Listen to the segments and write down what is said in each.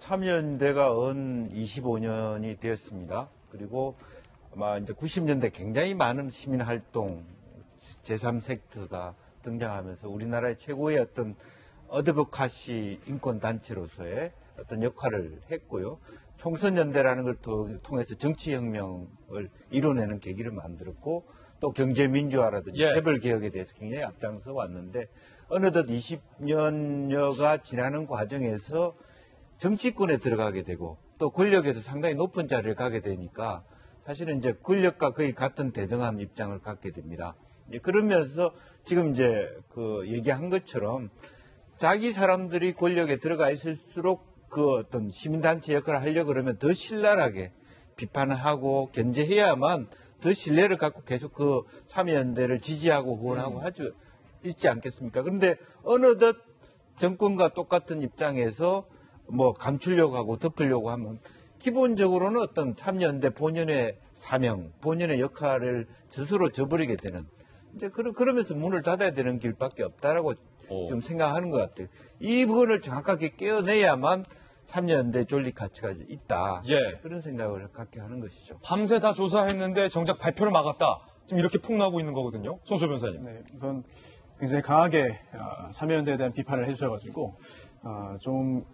참여연대가 언 25년이 되었습니다. 그리고 아마 이제 90년대 굉장히 많은 시민활동, 제3섹터가 등장하면서 우리나라의 최고의 어떤 어드보카시 인권단체로서의 어떤 역할을 했고요. 총선연대라는 걸 통해서 정치혁명을 이뤄내는 계기를 만들었고 또 경제민주화라든지 재벌개혁에 대해서 굉장히 앞장서 왔는데 어느덧 20년여가 지나는 과정에서 정치권에 들어가게 되고 또 권력에서 상당히 높은 자리를 가게 되니까 사실은 이제 권력과 거의 같은 대등한 입장을 갖게 됩니다. 그러면서 지금 이제 그 얘기한 것처럼 자기 사람들이 권력에 들어가 있을수록 그 어떤 시민단체 역할을 하려고 그러면 더 신랄하게 비판을 하고 견제해야만 더 신뢰를 갖고 계속 그 참여연대를 지지하고 후원하고 하죠. 있지 않겠습니까? 그런데 어느덧 정권과 똑같은 입장에서 뭐 감추려고 하고 덮으려고 하면 기본적으로는 어떤 참여연대 본연의 사명, 본연의 역할을 스스로 저버리게 되는 이제 그러면서 문을 닫아야 되는 길밖에 없다라고 좀 생각하는 것 같아요. 이 부분을 정확하게 깨어내야만 참여연대 존립 가치가 있다. 그런 생각을 갖게 하는 것이죠. 밤새 다 조사했는데 정작 발표를 막았다. 지금 이렇게 폭로하고 있는 거거든요. 손수 변호사님. 네, 우선 굉장히 강하게 참여연대에 대한 비판을 해주셔가지고 좀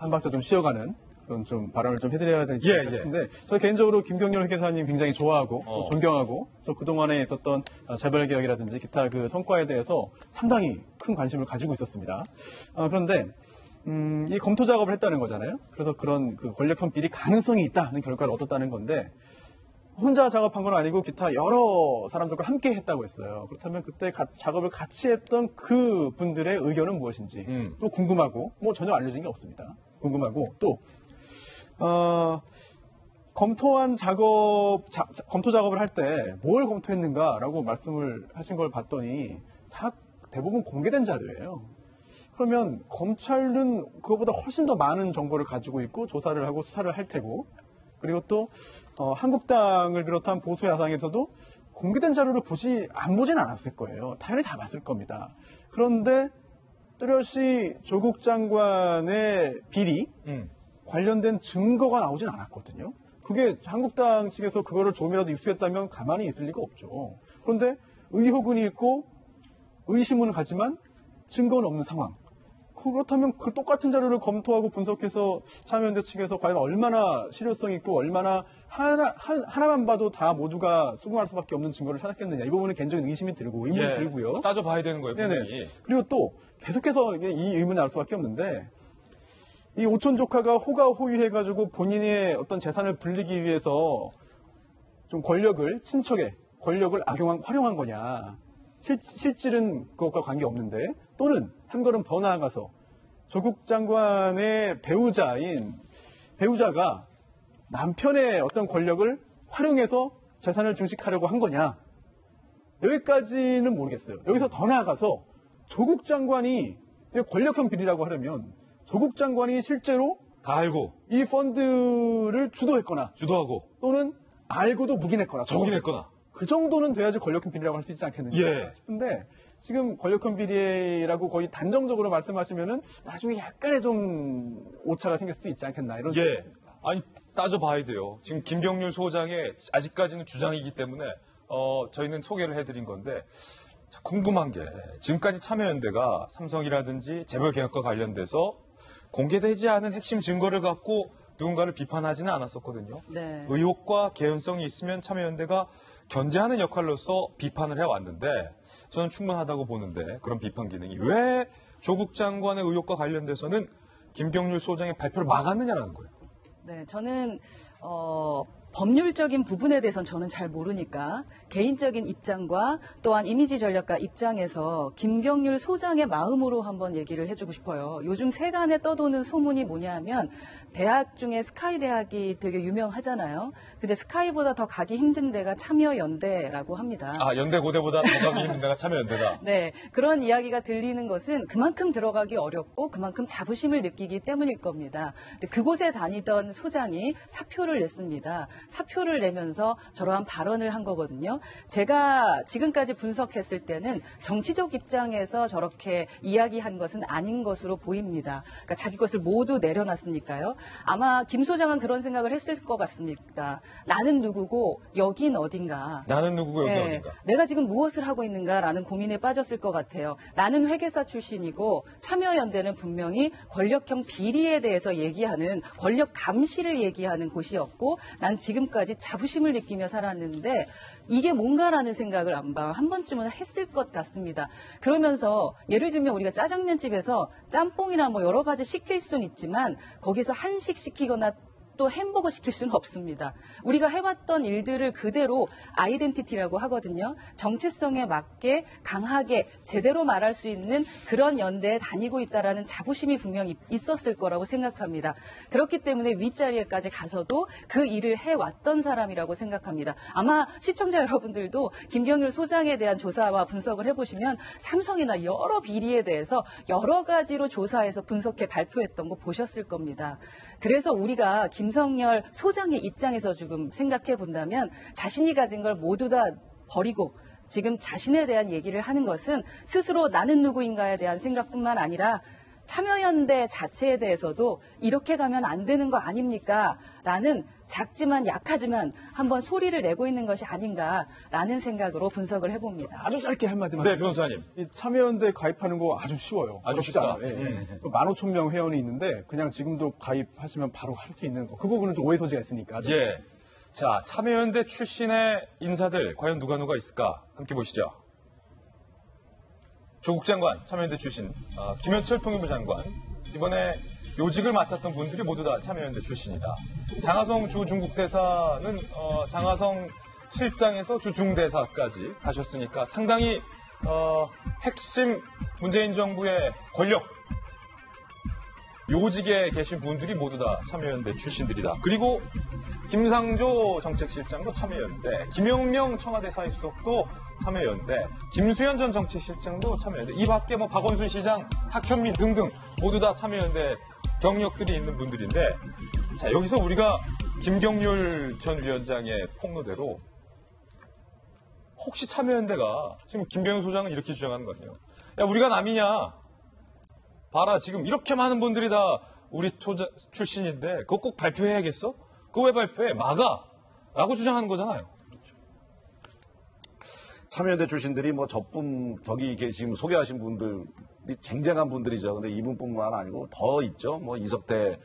한 박자 좀 쉬어가는 그런 좀 발언을 좀 해드려야 되지 않을까 싶은데 저 개인적으로 김경률 회계사님 굉장히 좋아하고 또 존경하고 또 그동안에 있었던 재벌개혁이라든지 기타 그 성과에 대해서 상당히 큰 관심을 가지고 있었습니다. 그런데 이 검토 작업을 했다는 거잖아요. 그래서 그런 그 권력 현빌이 가능성이 있다는 결과를 얻었다는 건데 혼자 작업한 건 아니고 기타 여러 사람들과 함께 했다고 했어요. 그렇다면 그때 작업을 같이 했던 그 분들의 의견은 무엇인지 또 궁금하고 뭐 전혀 알려진 게 없습니다. 궁금하고 또 검토한 검토 작업을 할 때 뭘 검토했는가라고 말씀을 하신 걸 봤더니 다 대부분 공개된 자료예요. 그러면 검찰은 그것보다 훨씬 더 많은 정보를 가지고 있고 조사를 하고 수사를 할 테고 그리고 또 한국당을 비롯한 보수 야당에서도 공개된 자료를 안 보진 않았을 거예요. 당연히 다 봤을 겁니다. 그런데 뚜렷이 조국 장관의 비리 관련된 증거가 나오진 않았거든요. 그게 한국당 측에서 그거를 조금이라도 입수했다면 가만히 있을 리가 없죠. 그런데 의혹은 있고 의심은 가지만 증거는 없는 상황. 그렇다면 그 똑같은 자료를 검토하고 분석해서 참여연대 측에서 과연 얼마나 실효성 있고 얼마나 하나만 봐도 다 모두가 수긍할 수밖에 없는 증거를 찾았겠느냐. 이 부분은 개인적인 의심이 들고 의문이 들고요. 따져봐야 되는 거예요. 분명히. 그리고 또 계속해서 이 의문이 나올 수밖에 없는데 이 오촌 조카가 호가호위해가지고 본인의 어떤 재산을 불리기 위해서 좀 친척의 권력을 활용한 거냐. 실질은 그것과 관계없는데 또는 한 걸음 더 나아가서 조국 장관의 배우자가 남편의 어떤 권력을 활용해서 재산을 증식하려고 한 거냐. 여기까지는 모르겠어요. 여기서 더 나아가서 조국 장관이 권력형 비리라고 하려면 조국 장관이 실제로 다 알고 이 펀드를 주도하고 또는 알고도 묵인했거나 적인했거나 그 정도는 돼야지 권력형 비리라고 할 수 있지 않겠느냐 싶은데 지금 권력형 비리라고 거의 단정적으로 말씀하시면은 나중에 약간의 좀 오차가 생길 수도 있지 않겠나 이런 생각이 듭니다. 아니 따져봐야 돼요. 지금 김경률 소장의 아직까지는 주장이기 때문에 저희는 소개를 해드린 건데 궁금한 게 지금까지 참여연대가 삼성이라든지 재벌개혁과 관련돼서 공개되지 않은 핵심 증거를 갖고 누군가를 비판하지는 않았었거든요. 의혹과 개연성이 있으면 참여연대가 견제하는 역할로서 비판을 해왔는데 저는 충분하다고 보는데 그런 비판 기능이 왜 조국 장관의 의혹과 관련돼서는 김경률 소장의 발표를 막았느냐라는 거예요. 네, 저는 법률적인 부분에 대해서는 저는 잘 모르니까 개인적인 입장과 또한 이미지 전략가 입장에서 김경률 소장의 마음으로 한번 얘기를 해주고 싶어요. 요즘 세간에 떠도는 소문이 뭐냐면 대학 중에 스카이 대학이 되게 유명하잖아요. 근데 스카이보다 더 가기 힘든 데가 참여연대라고 합니다. 연대 고대보다 더 가기 힘든 데가 참여연대다. 네, 그런 이야기가 들리는 것은 그만큼 들어가기 어렵고 그만큼 자부심을 느끼기 때문일 겁니다. 근데 그곳에 다니던 소장이 사표를 냈습니다. 사표를 내면서 저러한 발언을 한 거거든요. 제가 지금까지 분석했을 때는 정치적 입장에서 저렇게 이야기한 것은 아닌 것으로 보입니다. 그러니까 자기 것을 모두 내려놨으니까요. 아마 김 소장은 그런 생각을 했을 것 같습니다. 나는 누구고 여긴 어딘가. 나는 누구고 여기 네, 어딘가. 내가 지금 무엇을 하고 있는가라는 고민에 빠졌을 것 같아요. 나는 회계사 출신이고 참여연대는 분명히 권력형 비리에 대해서 얘기하는 권력 감시를 얘기하는 곳이었고 난 지금까지 자부심을 느끼며 살았는데 이게 뭔가라는 생각을 한 번쯤은 했을 것 같습니다. 그러면서 예를 들면 우리가 짜장면집에서 짬뽕이나 뭐 여러 가지 시킬 수는 있지만 거기서 한식 시키거나 또 햄버거 시킬 수는 없습니다. 우리가 해왔던 일들을 그대로 아이덴티티라고 하거든요. 정체성에 맞게 강하게 제대로 말할 수 있는 그런 연대에 다니고 있다라는 자부심이 분명히 있었을 거라고 생각합니다. 그렇기 때문에 윗자리에까지 가서도 그 일을 해왔던 사람이라고 생각합니다. 아마 시청자 여러분들도 김경률 소장에 대한 조사와 분석을 해보시면 삼성이나 여러 비리에 대해서 여러 가지로 조사해서 분석해 발표했던 거 보셨을 겁니다. 그래서 우리가 김성열 소장의 입장에서 지금 생각해 본다면 자신이 가진 걸 모두 다 버리고 지금 자신에 대한 얘기를 하는 것은 스스로 나는 누구인가에 대한 생각뿐만 아니라 참여연대 자체에 대해서도 이렇게 가면 안 되는 거 아닙니까? 라는 작지만 약하지만 한번 소리를 내고 있는 것이 아닌가라는 생각으로 분석을 해봅니다. 아주 짧게 한마디만. 네, 변호사님. 이 참여연대 가입하는 거 아주 쉬워요. 아주 어렵지 쉽다. 않아요. 예. 15,000명 회원이 있는데 그냥 지금도 가입하시면 바로 할 수 있는 거. 그 부분은 좀 오해 소지가 있으니까. 아주. 예. 자, 참여연대 출신의 인사들 과연 누가 있을까? 함께 보시죠. 조국 장관, 참여연대 출신, 김현철 통일부 장관, 이번에 요직을 맡았던 분들이 모두 다 참여연대 출신이다. 장하성 주 중국 대사는 장하성 실장에서 주 중대사까지 가셨으니까 상당히 핵심 문재인 정부의 권력 요직에 계신 분들이 모두 다 참여연대 출신들이다. 그리고 김상조 정책실장도 참여연대, 김영명 청와대 사회수석도 참여연대, 김수현 전 정책실장도 참여연대, 이 밖에 뭐 박원순 시장, 학현민 등등 모두 다 참여연대 경력들이 있는 분들인데, 자, 여기서 우리가 김경률 전 위원장의 폭로대로 혹시 참여연대가 지금 김경률 소장은 이렇게 주장하는 거 아니에요? 야, 우리가 남이냐? 봐라, 지금 이렇게 많은 분들이 다 우리 출신인데 그거 꼭 발표해야겠어? 그거 왜 발표해? 막아! 라고 주장하는 거잖아요. 참여연대 출신들이 뭐 저기 지금 소개하신 분들이 쟁쟁한 분들이죠. 근데 이분뿐만 아니고 더 있죠. 뭐 이석태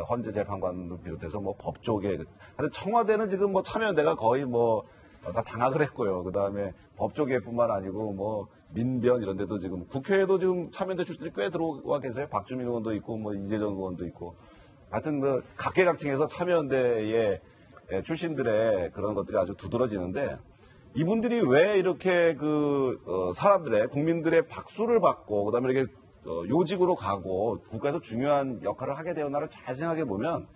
헌재 재판관을 비롯해서 뭐 법조계. 하여튼 청와대는 지금 뭐 참여연대가 거의 뭐 다 장악을 했고요. 그 다음에 법조계뿐만 아니고 뭐 민변 이런 데도 지금 국회에도 지금 참여연대 출신들이 꽤 들어와 계세요. 박주민 의원도 있고 뭐 이재정 의원도 있고. 하여튼 뭐 각계각층에서 참여연대의 출신들의 그런 것들이 아주 두드러지는데 이분들이 왜 이렇게 사람들의 국민들의 박수를 받고 그다음에 이렇게 요직으로 가고 국가에서 중요한 역할을 하게 되었나를 잘 생각해 보면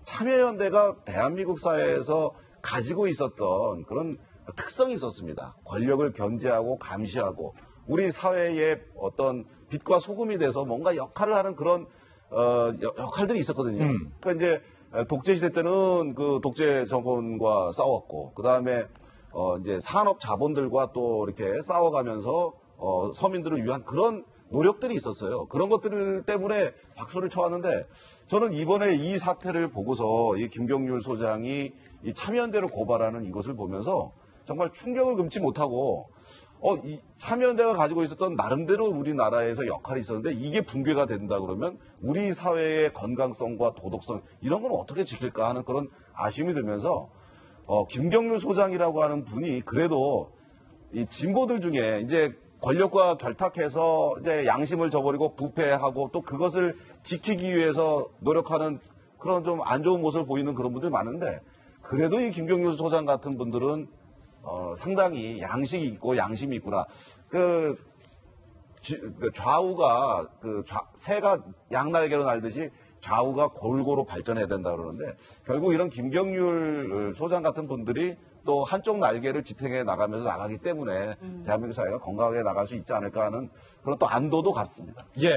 참여연대가 대한민국 사회에서 가지고 있었던 그런 특성이 있었습니다. 권력을 견제하고 감시하고 우리 사회의 어떤 빛과 소금이 돼서 뭔가 역할을 하는 그런 역할들이 있었거든요. 그러니까 이제 독재 시대 때는 그 독재 정권과 싸웠고 그다음에 이제 산업 자본들과 또 이렇게 싸워가면서 서민들을 위한 그런 노력들이 있었어요. 그런 것들 때문에 박수를 쳐왔는데 저는 이번에 이 사태를 보고서 이 김경률 소장이 이 참여연대를 고발하는 이것을 보면서 정말 충격을 금치 못하고 이 참여연대가 가지고 있었던 나름대로 우리나라에서 역할이 있었는데 이게 붕괴가 된다 그러면 우리 사회의 건강성과 도덕성 이런 건 어떻게 지킬까 하는 그런 아쉬움이 들면서 김경률 소장이라고 하는 분이 그래도 이 진보들 중에 이제 권력과 결탁해서 이제 양심을 저버리고 부패하고 또 그것을 지키기 위해서 노력하는 그런 좀 안 좋은 모습을 보이는 그런 분들이 많은데 그래도 이 김경률 소장 같은 분들은 상당히 양식이 있고 양심이 있구나. 좌우가 새가 양날개로 날듯이 좌우가 골고루 발전해야 된다 그러는데 결국 이런 김경률 소장 같은 분들이 또 한쪽 날개를 지탱해 나가면서 나가기 때문에 대한민국 사회가 건강하게 나갈 수 있지 않을까 하는 그런 또 안도도 같습니다. 예.